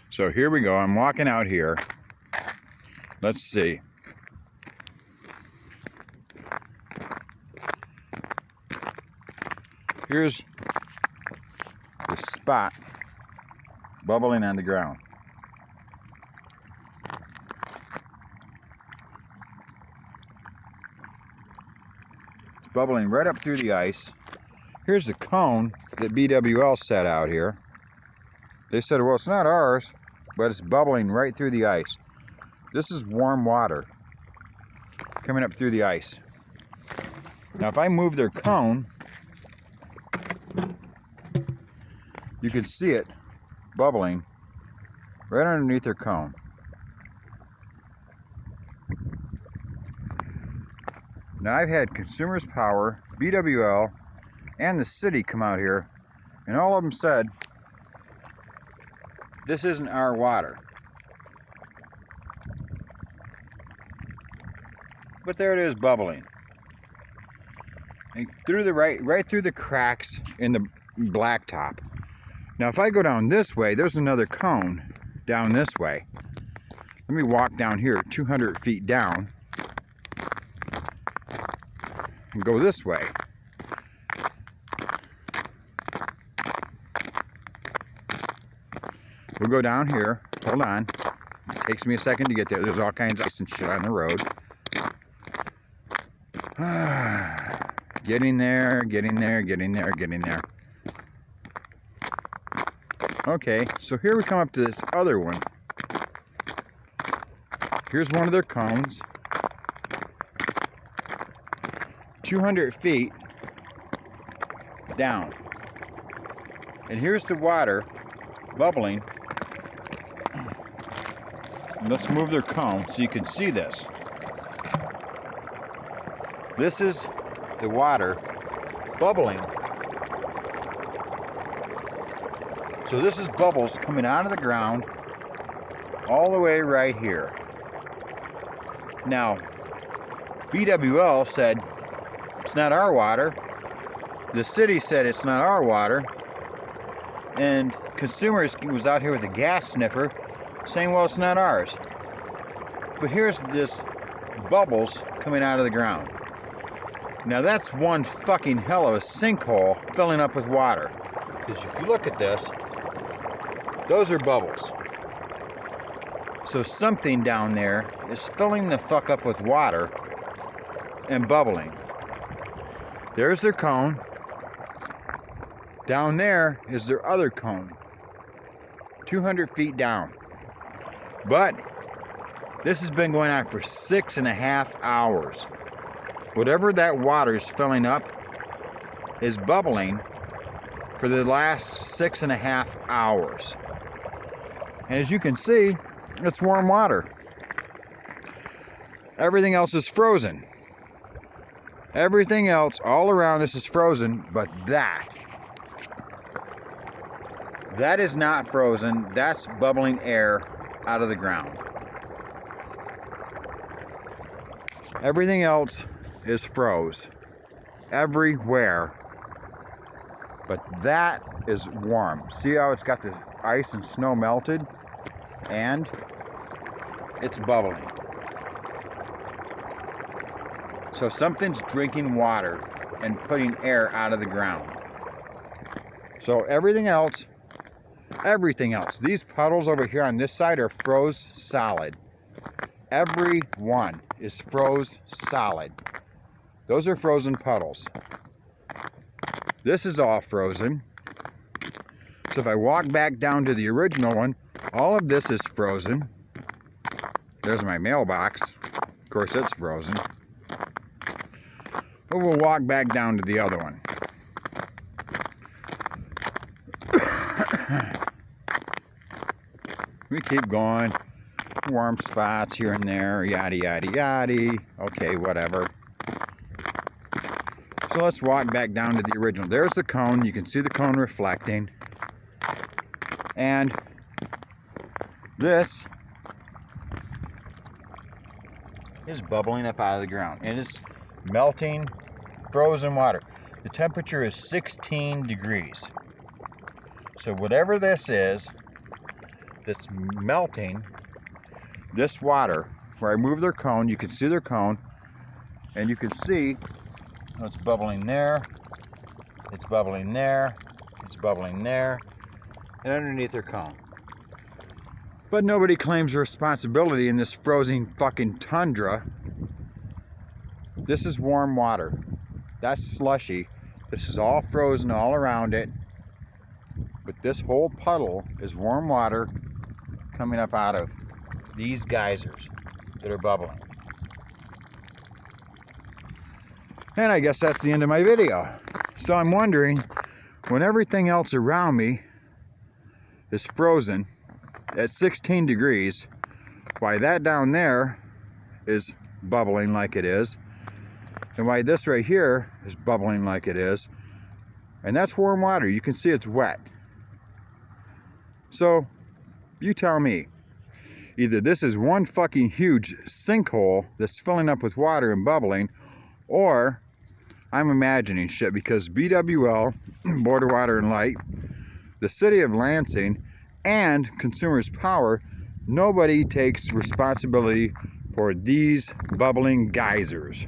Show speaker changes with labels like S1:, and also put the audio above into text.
S1: So here we go. I'm walking out here. Let's see. Here's the spot bubbling on the ground. It's bubbling right up through the ice. Here's the cone that BWL set out here. They said, well, it's not ours, but it's bubbling right through the ice. This is warm water coming up through the ice. Now, if I move their cone, you can see it bubbling right underneath their cone. Now, I've had Consumers Power, BWL, and the city come out here, and all of them said, this isn't our water. But there it is bubbling. And through the right through the cracks in the blacktop. Now if I go down this way, there's another cone down this way. Let me walk down here 200 feet down and go this way. We'll go down here. Hold on. It takes me a second to get there. There's all kinds of ice and shit on the road. Getting there, getting there, getting there, getting there. Okay, so here we come up to this other one. Here's one of their cones. 200 feet down. And here's the water bubbling. Let's move their cone so you can see this. This is the water bubbling. So this is bubbles coming out of the ground all the way right here. Now, BWL said it's not our water. The city said it's not our water. And Consumers was out here with a gas sniffer saying, well, it's not ours. But here's this bubbles coming out of the ground. Now that's one fucking hell of a sinkhole filling up with water. Because if you look at this, those are bubbles. So something down there is filling the fuck up with water and bubbling. There's their cone. Down there is their other cone. 200 feet down. But this has been going on for 6.5 hours. Whatever that water is filling up is bubbling for the last 6.5 hours. And as you can see, it's warm water. Everything else is frozen. Everything else all around us is frozen, but that is not frozen. That's bubbling air out of the ground. Everything else is froze everywhere, but that is warm. See how it's got the ice and snow melted, and it's bubbling. So something's drinking water and putting air out of the ground. So everything else, these puddles over here on this side are froze solid. Every one is froze solid. Those are frozen puddles. This is all frozen. So if I walk back down to the original one, all of this is frozen. There's my mailbox. Of course, it's frozen. But we'll walk back down to the other one. We keep going. Warm spots here and there, yada yada yada. Okay, whatever. So let's walk back down to the original. There's the cone. You can see the cone reflecting. And this is bubbling up out of the ground. And it's melting frozen water. The temperature is 16 degrees. So whatever this is that's melting this water. Where I move their cone, you can see their cone, and you can see it's bubbling there, it's bubbling there, it's bubbling there, and underneath their cone. But nobody claims responsibility in this frozen fucking tundra. This is warm water. That's slushy. This is all frozen all around it. But this whole puddle is warm water coming up out of these geysers that are bubbling. And I guess that's the end of my video. So I'm wondering, when everything else around me is frozen at 16 degrees, why that down there is bubbling like it is, and why this right here is bubbling like it is, and that's warm water. You can see it's wet. So you tell me, either this is one fucking huge sinkhole that's filling up with water and bubbling, or I'm imagining shit, because BWL, Board of Water and Light, the City of Lansing, and Consumers Power, nobody takes responsibility for these bubbling geysers.